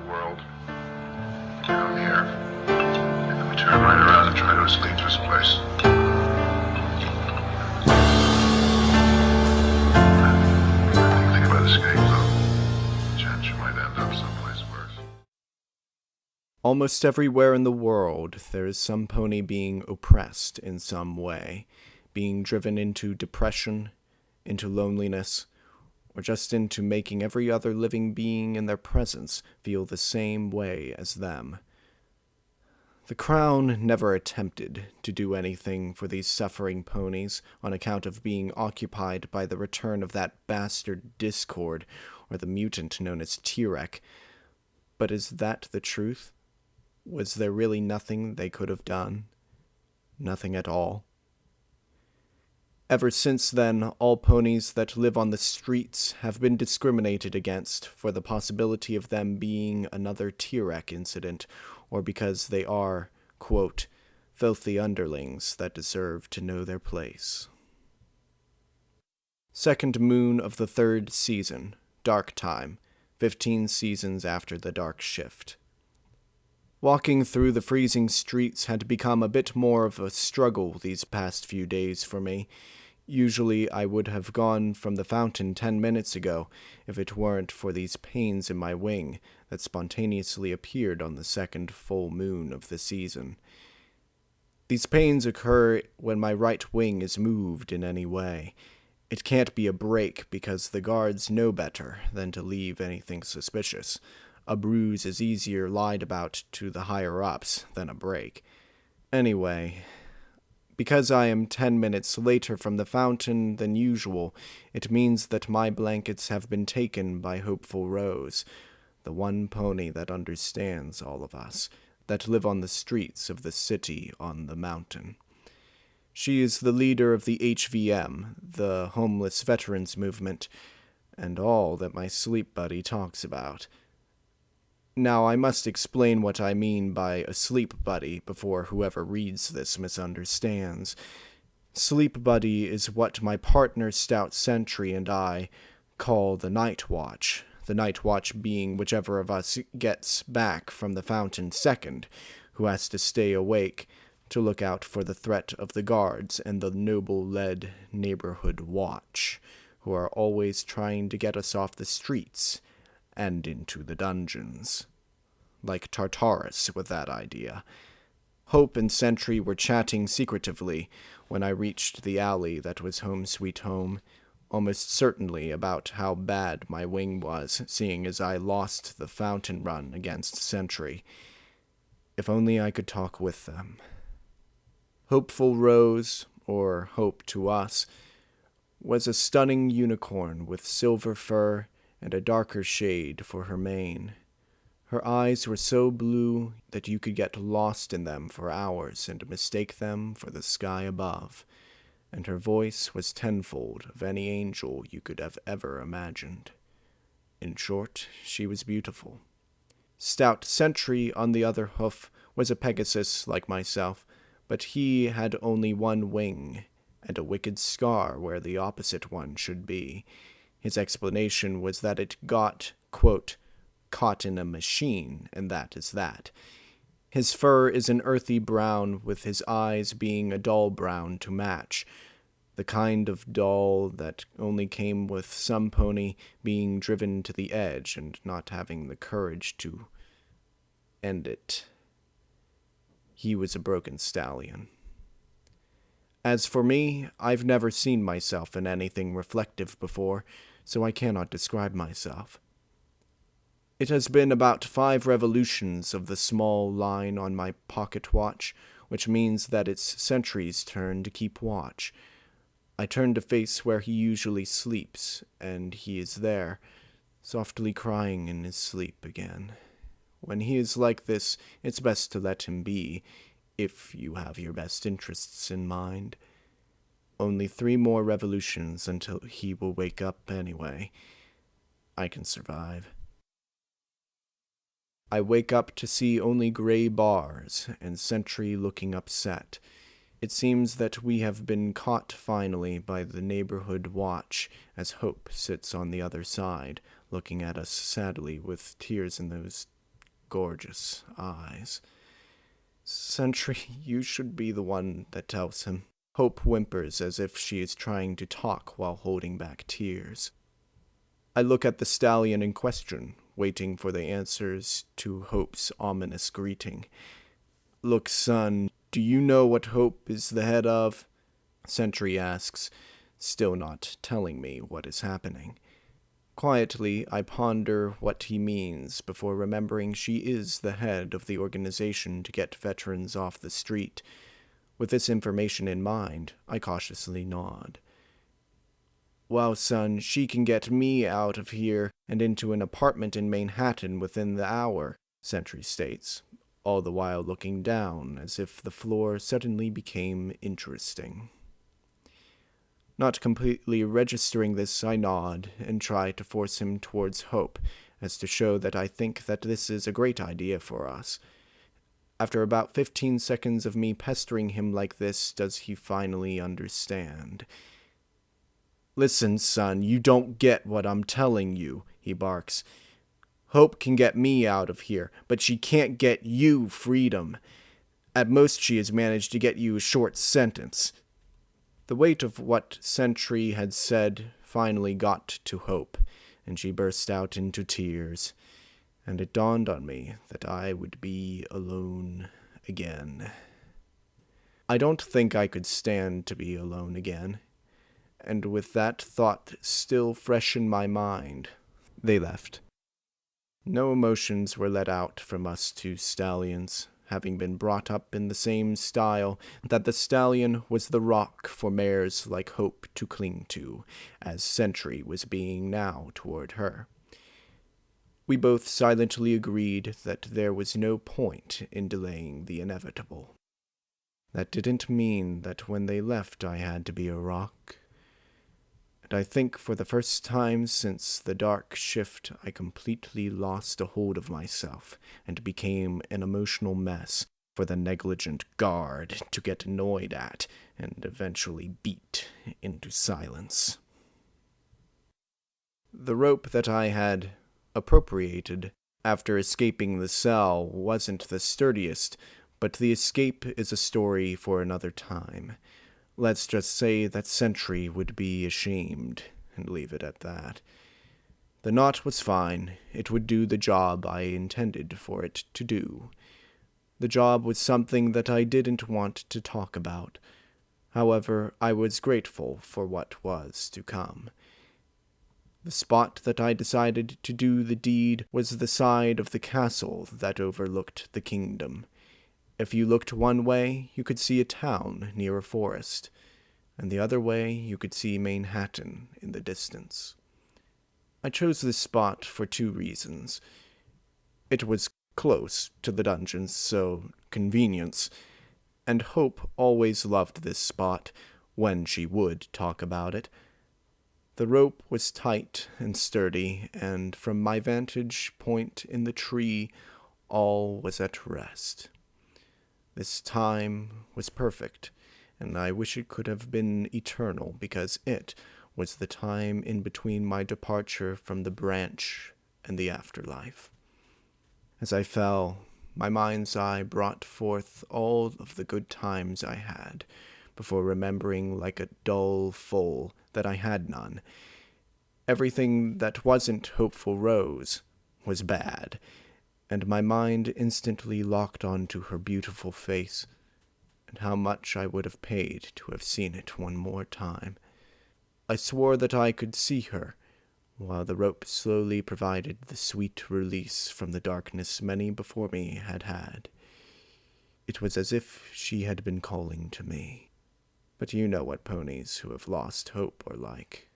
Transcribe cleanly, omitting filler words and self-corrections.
the world down here. And then we turn right around and try to escape this place. Think about escape, though. Chance you might end up someplace worse. Almost everywhere in the world, there is some pony being oppressed in some way, being driven into depression, into loneliness, or just into making every other living being in their presence feel the same way as them. The Crown never attempted to do anything for these suffering ponies on account of being occupied by the return of that bastard Discord, or the mutant known as T-Rex. But is that the truth? Was there really nothing they could have done? Nothing at all? Ever since then, all ponies that live on the streets have been discriminated against for the possibility of them being another T-Rex incident, or because they are, quote, filthy underlings that deserve to know their place. Second moon of the third season, dark time, 15 seasons after the dark shift. Walking through the freezing streets had become a bit more of a struggle these past few days for me. Usually I would have gone from the fountain 10 minutes ago if it weren't for these pains in my wing that spontaneously appeared on the second full moon of the season. These pains occur when my right wing is moved in any way. It can't be a break because the guards know better than to leave anything suspicious. A bruise is easier lied about to the higher-ups than a break. Anyway, because I am 10 minutes later from the fountain than usual, it means that my blankets have been taken by Hopeful Rose, the one pony that understands all of us, that live on the streets of the city on the mountain. She is the leader of the HVM, the Homeless Veterans Movement, and all that my sleep buddy talks about. Now, I must explain what I mean by a sleep buddy before whoever reads this misunderstands. Sleep buddy is what my partner Stout Sentry and I call the night watch, the night watch being whichever of us gets back from the fountain second, who has to stay awake to look out for the threat of the guards and the noble-led neighborhood watch, who are always trying to get us off the streets and into the dungeons. Like Tartarus with that idea. Hope and Sentry were chatting secretively when I reached the alley that was Home Sweet Home, almost certainly about how bad my wing was, seeing as I lost the fountain run against Sentry. If only I could talk with them. Hopeful Rose, or Hope to us, was a stunning unicorn with silver fur and a darker shade for her mane. Her eyes were so blue that you could get lost in them for hours and mistake them for the sky above, and her voice was tenfold of any angel you could have ever imagined. In short, she was beautiful. Stout Sentry, on the other hoof, was a Pegasus like myself, but he had only one wing, and a wicked scar where the opposite one should be. His explanation was that it got, quote, caught in a machine, and that is that. His fur is an earthy brown, with his eyes being a dull brown to match, the kind of dull that only came with some pony being driven to the edge and not having the courage to end it. He was a broken stallion. As for me, I've never seen myself in anything reflective before, so I cannot describe myself. It has been about 5 revolutions of the small line on my pocket watch, which means that it's Sentry's turn to keep watch. I turn to face where he usually sleeps, and he is there, softly crying in his sleep again. When he is like this, it's best to let him be, if you have your best interests in mind. Only 3 more revolutions until he will wake up anyway. I can survive. I wake up to see only gray bars and Sentry looking upset. It seems that we have been caught finally by the neighborhood watch, as Hope sits on the other side, looking at us sadly with tears in those gorgeous eyes. Sentry, you should be the one that tells him. Hope whimpers as if she is trying to talk while holding back tears. I look at the stallion in question, waiting for the answers to Hope's ominous greeting. Look, son, do you know what Hope is the head of? Sentry asks, still not telling me what is happening. Quietly, I ponder what he means before remembering she is the head of the organization to get veterans off the street. With this information in mind, I cautiously nod. Well, son, she can get me out of here and into an apartment in Manhattan within the hour, Sentry states, all the while looking down as if the floor suddenly became interesting. Not completely registering this, I nod and try to force him towards Hope, as to show that I think that this is a great idea for us. After about 15 seconds of me pestering him like this, does he finally understand? Listen, son, you don't get what I'm telling you, he barks. Hope can get me out of here, but she can't get you freedom. At most, she has managed to get you a short sentence. The weight of what Sentry had said finally got to Hope, and she burst out into tears, and it dawned on me that I would be alone again. I don't think I could stand to be alone again, and with that thought still fresh in my mind, they left. No emotions were let out from us two stallions, having been brought up in the same style that the stallion was the rock for mares like Hope to cling to, as Sentry was being now toward her. We both silently agreed that there was no point in delaying the inevitable. That didn't mean that when they left I had to be a rock. And I think for the first time since the dark shift I completely lost a hold of myself and became an emotional mess for the negligent guard to get annoyed at and eventually beat into silence. The rope that I had appropriated after escaping the cell wasn't the sturdiest, but the escape is a story for another time. Let's just say that Sentry would be ashamed, and leave it at that. The knot was fine. It would do the job I intended for it to do. The job was something that I didn't want to talk about. However, I was grateful for what was to come. The spot that I decided to do the deed was the side of the castle that overlooked the kingdom. If you looked one way, you could see a town near a forest, and the other way you could see Manhattan in the distance. I chose this spot for 2 reasons. It was close to the dungeons, so convenience, and Hope always loved this spot when she would talk about it. The rope was tight and sturdy, and from my vantage point in the tree, all was at rest. This time was perfect, and I wish it could have been eternal, because it was the time in between my departure from the branch and the afterlife. As I fell, my mind's eye brought forth all of the good times I had, before remembering like a dull foal that I had none. Everything that wasn't Hopeful Rose was bad, and my mind instantly locked onto her beautiful face, and how much I would have paid to have seen it one more time. I swore that I could see her, while the rope slowly provided the sweet release from the darkness many before me had had. It was as if she had been calling to me. But you know what ponies who have lost hope are like.